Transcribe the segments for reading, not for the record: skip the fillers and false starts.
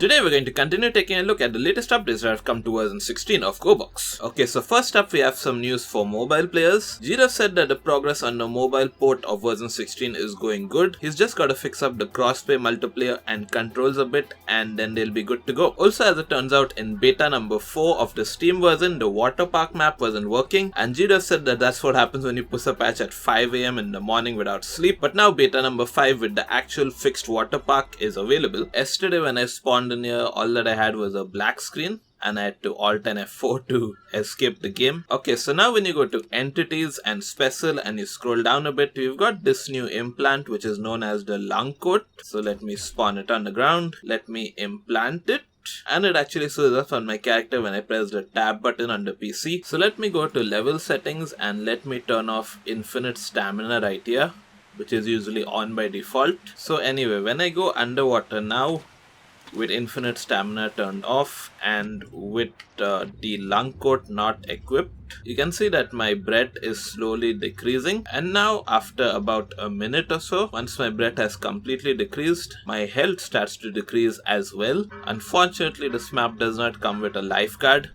Today we're going to continue taking a look at the latest updates that have come to version 16 of Gorebox. Okay, so first up we have some news for mobile players. Jira said that the progress on the mobile port of version 16 is going good. He's just got to fix up the crossplay multiplayer and controls a bit and then they'll be good to go. Also, as it turns out, in beta number 4 of the Steam version, the WaterPark map wasn't working, and Jira said that that's what happens when you push a patch at 5 AM in the morning without sleep. But now beta number 5 with the actual fixed WaterPark is available. Yesterday when I spawned in here, all that I had was a black screen and I had to Alt and F4 to escape the game. Okay, so now when you go to entities and special and you scroll down a bit, we've got this new implant which is known as the Lungcoat. So let me spawn it on the ground, let me implant it. And it actually shows up on my character when I press the tab button on the PC. So let me go to level settings and let me turn off infinite stamina right here, which is usually on by default. So anyway, when I go underwater now, with infinite stamina turned off and with the Lungcoat not equipped, you can see that my breath is slowly decreasing. And now after about a minute or so, once my breath has completely decreased, my health starts to decrease as well. Unfortunately, this map does not come with a lifeguard.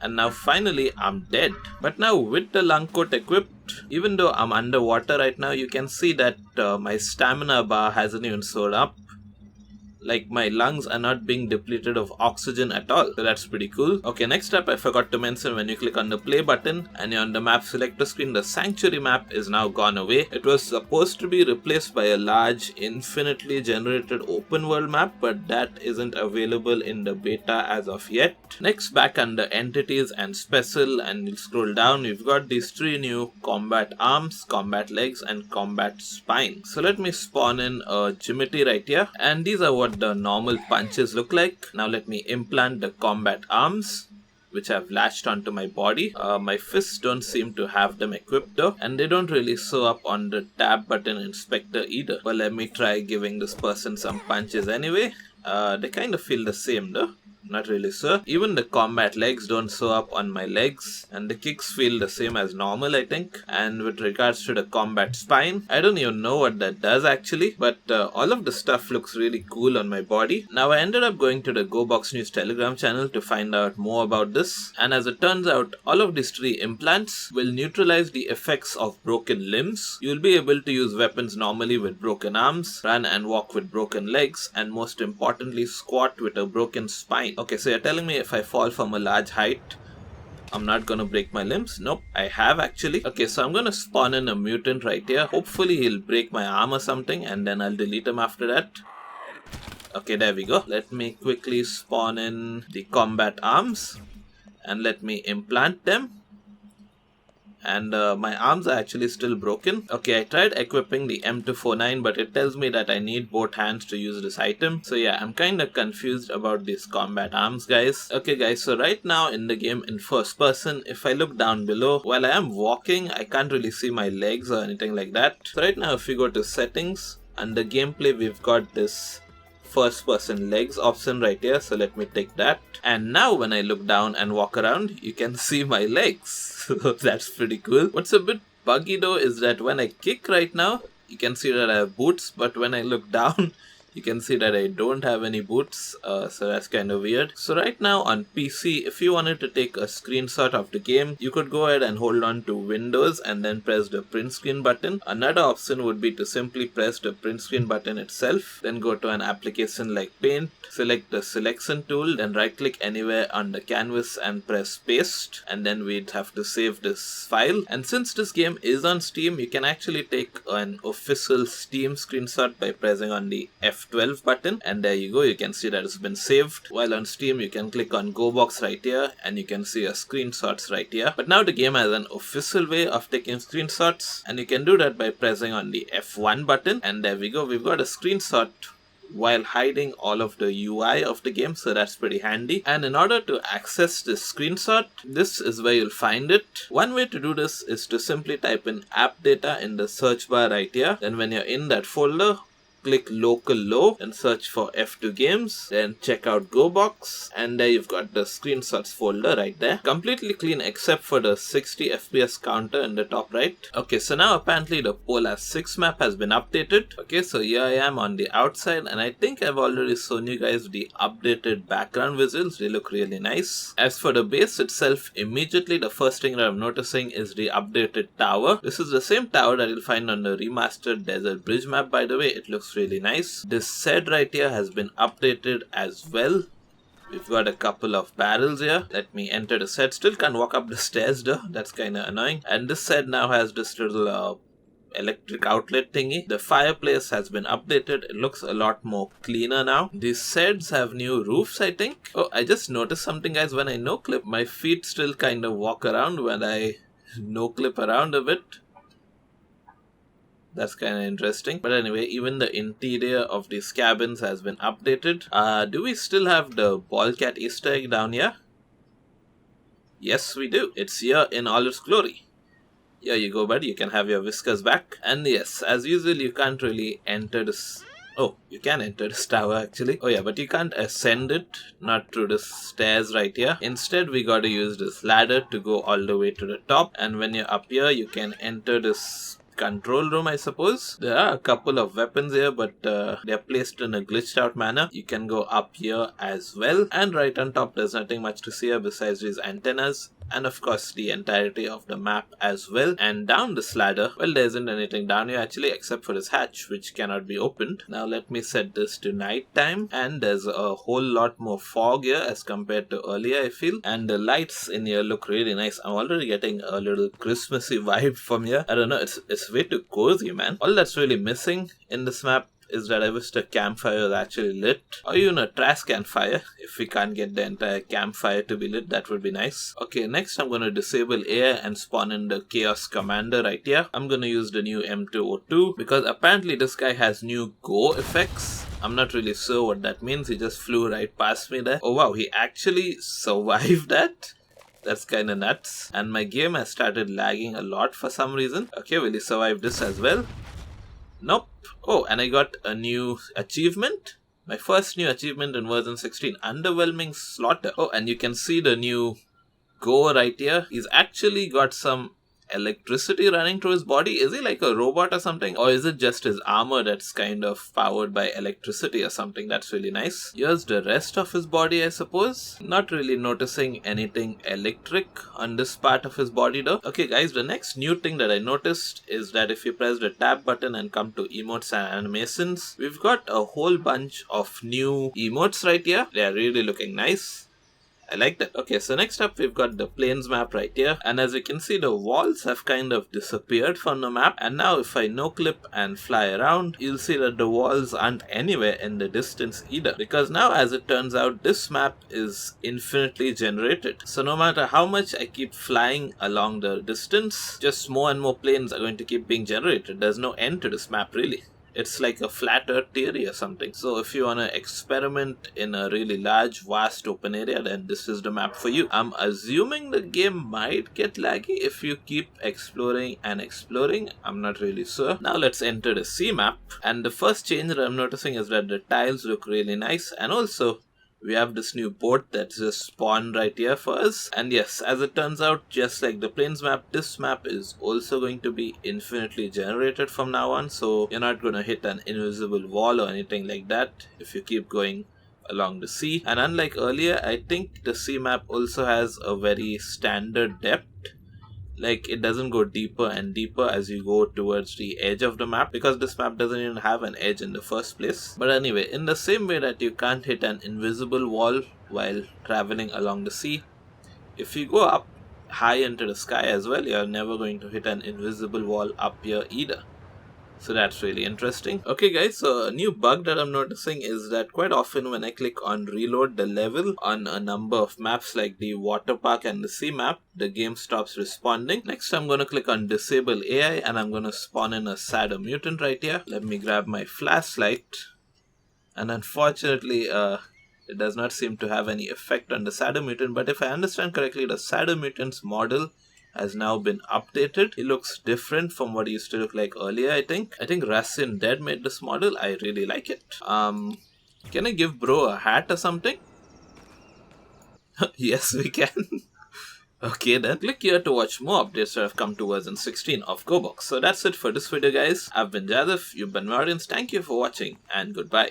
And now finally I'm dead. But now with the Lungcoat equipped, even though I'm underwater right now, you can see that my stamina bar hasn't even soared up. Like, my lungs are not being depleted of oxygen at all. So that's pretty cool. Okay, next up, I forgot to mention, when you click on the play button and you're on the map selector screen, the Sanctuary map is now gone away. It was supposed to be replaced by a large, infinitely generated open world map, but that isn't available in the beta as of yet. Next, back under entities and special, and you'll scroll down, we've got these 3 new combat arms, combat legs, and combat spine. So let me spawn in a Jimity right here, and these are what the normal punches look like. Now let me implant the combat arms, which I've latched onto my body. My fists don't seem to have them equipped though, and they don't really show up on the tab button inspector either. But let me try giving this person some punches anyway. They kind of feel the same though. Not really sure. Even the combat legs don't show up on my legs, and the kicks feel the same as normal, I think. And with regards to the combat spine, I don't even know what that does actually, but all of the stuff looks really cool on my body. Now I ended up going to the Gorebox News Telegram channel to find out more about this, and as it turns out, all of these 3 implants will neutralize the effects of broken limbs. You'll be able to use weapons normally with broken arms, run and walk with broken legs, and most importantly, squat with a broken spine. Okay, so you're telling me if I fall from a large height, I'm not gonna break my limbs? Nope, I have actually. Okay, so I'm gonna spawn in a mutant right here. Hopefully he'll break my arm or something, and then I'll delete him after that. Okay, there we go. Let me quickly spawn in the combat arms and let me implant them. And my arms are actually still broken. Okay, I tried equipping the M249, but it tells me that I need both hands to use this item. So yeah, I'm kind of confused about these combat arms, guys. Okay guys, so right now in the game in first person, if I look down below, while I am walking, I can't really see my legs or anything like that. So right now if you go to settings, under gameplay, we've got this first person legs option right here, so let me take that. And now when I look down and walk around, you can see my legs. That's pretty cool. What's a bit buggy though is that when I kick right now, you can see that I have boots, but when I look down, you can see that I don't have any boots, so that's kind of weird. So right now on PC, if you wanted to take a screenshot of the game, you could go ahead and hold on to Windows and then press the print screen button. Another option would be to simply press the print screen button itself, then go to an application like Paint, select the selection tool, then right click anywhere on the canvas and press paste, and then we'd have to save this file. And since this game is on Steam, you can actually take an official Steam screenshot by pressing on the F12 button, and there you go, you can see that it's been saved. While on Steam, you can click on Gorebox right here and you can see your screenshots right here. But now the game has an official way of taking screenshots, and you can do that by pressing on the F1 button, and there we go, we've got a screenshot while hiding all of the UI of the game, so that's pretty handy. And in order to access this screenshot, this is where you'll find it. One way to do this is to simply type in app data in the search bar right here. Then when you're in that folder, click local low and search for F2 games, then check out Gorebox, and there you've got the screenshots folder right there. Completely clean except for the 60 FPS counter in the top right. Okay, so now apparently the Polar 6 map has been updated. Okay, so here I am on the outside, and I think I've already shown you guys the updated background visuals. They look really nice. As for the base itself, immediately the first thing that I'm noticing is the updated tower. This is the same tower that you'll find on the remastered Desert Bridge map, by the way. It looks really nice. This shed right here has been updated as well. We've got a couple of barrels here. Let me enter the set. Still can't walk up the stairs though. That's kind of annoying. And this set now has this little electric outlet thingy. The fireplace has been updated. It looks a lot more cleaner now. These sheds have new roofs, I think. Oh, I just noticed something, guys. When I no clip, my feet still kind of walk around when I no clip around a bit. That's kind of interesting. But anyway, even the interior of these cabins has been updated. Do we still have the ball cat Easter egg down here? Yes, we do. It's here in all its glory. Here you go, buddy. You can have your whiskers back. And yes, as usual, you can't really enter this. Oh, you can enter this tower actually. Oh yeah, but you can't ascend it. Not through the stairs right here. Instead, we gotta use this ladder to go all the way to the top. And when you're up here, you can enter this control room, I suppose. There are a couple of weapons here, but they're placed in a glitched out manner. You can go up here as well. And right on top, there's nothing much to see here besides these antennas. And of course the entirety of the map as well. And down this ladder, well, there isn't anything down here actually except for this hatch which cannot be opened. Now let me set this to night time, and there's a whole lot more fog here as compared to earlier, I feel. And the lights in here look really nice. I'm already getting a little Christmassy vibe from here. I don't know, it's way too cozy, man. All that's really missing in this map is that I wish the campfire was actually lit, or even a trash can fire. If we can't get the entire campfire to be lit, that would be nice. Okay, next I'm going to disable AI and spawn in the Chaos Commander right here. I'm going to use the new M202 because apparently this guy has new Go effects. I'm not really sure what that means. He just flew right past me there. Oh wow, he actually survived that? That's kind of nuts. And my game has started lagging a lot for some reason. Okay, will he survive this as well? Nope. Oh, and I got a new achievement. My first new achievement in version 16. Underwhelming Slaughter. Oh, and you can see the new Gore right here. He's actually got some electricity running through his body. Is he like a robot or something? Or is it just his armor that's kind of powered by electricity or something? That's really nice. Here's the rest of his body, I suppose. Not really noticing anything electric on this part of his body though. Okay guys, the next new thing that I noticed is that if you press the tab button and come to emotes and animations, we've got a whole bunch of new emotes right here. They're really looking nice. I like that. Okay, so next up we've got the plains map right here, and as you can see the walls have kind of disappeared from the map, and now if I no clip and fly around, you'll see that the walls aren't anywhere in the distance either, because now as it turns out this map is infinitely generated. So no matter how much I keep flying along the distance, just more and more planes are going to keep being generated. There's no end to this map really. It's like a flat earth theory or something. So if you want to experiment in a really large, vast open area, then this is the map for you. I'm assuming the game might get laggy if you keep exploring and exploring. I'm not really sure. Now let's enter the sea map. And the first change that I'm noticing is that the tiles look really nice. And also, we have this new boat that's just spawned right here for us. And yes, as it turns out, just like the plains map, this map is also going to be infinitely generated from now on. So you're not going to hit an invisible wall or anything like that if you keep going along the sea. And unlike earlier, I think the sea map also has a very standard depth. Like, it doesn't go deeper and deeper as you go towards the edge of the map, because this map doesn't even have an edge in the first place. But anyway, in the same way that you can't hit an invisible wall while traveling along the sea, if you go up high into the sky as well, you're never going to hit an invisible wall up here either. So that's really interesting. Okay guys, so a new bug that I'm noticing is that quite often when I click on reload the level on a number of maps like the WaterPark and the sea map, the game stops responding. Next I'm going to click on disable AI and I'm going to spawn in a sadder mutant right here. Let me grab my flashlight. And unfortunately, it does not seem to have any effect on the sadder mutant, but if I understand correctly, the sadder mutant's model has now been updated. He looks different from what he used to look like earlier, I think. I think Rassin Dead made this model. I really like it. Can I give bro a hat or something? Yes, we can. Okay then, click here to watch more updates that have come to version 16 of Gorebox. So that's it for this video guys. I've been Jadif, you've been my audience. Thank you for watching and goodbye.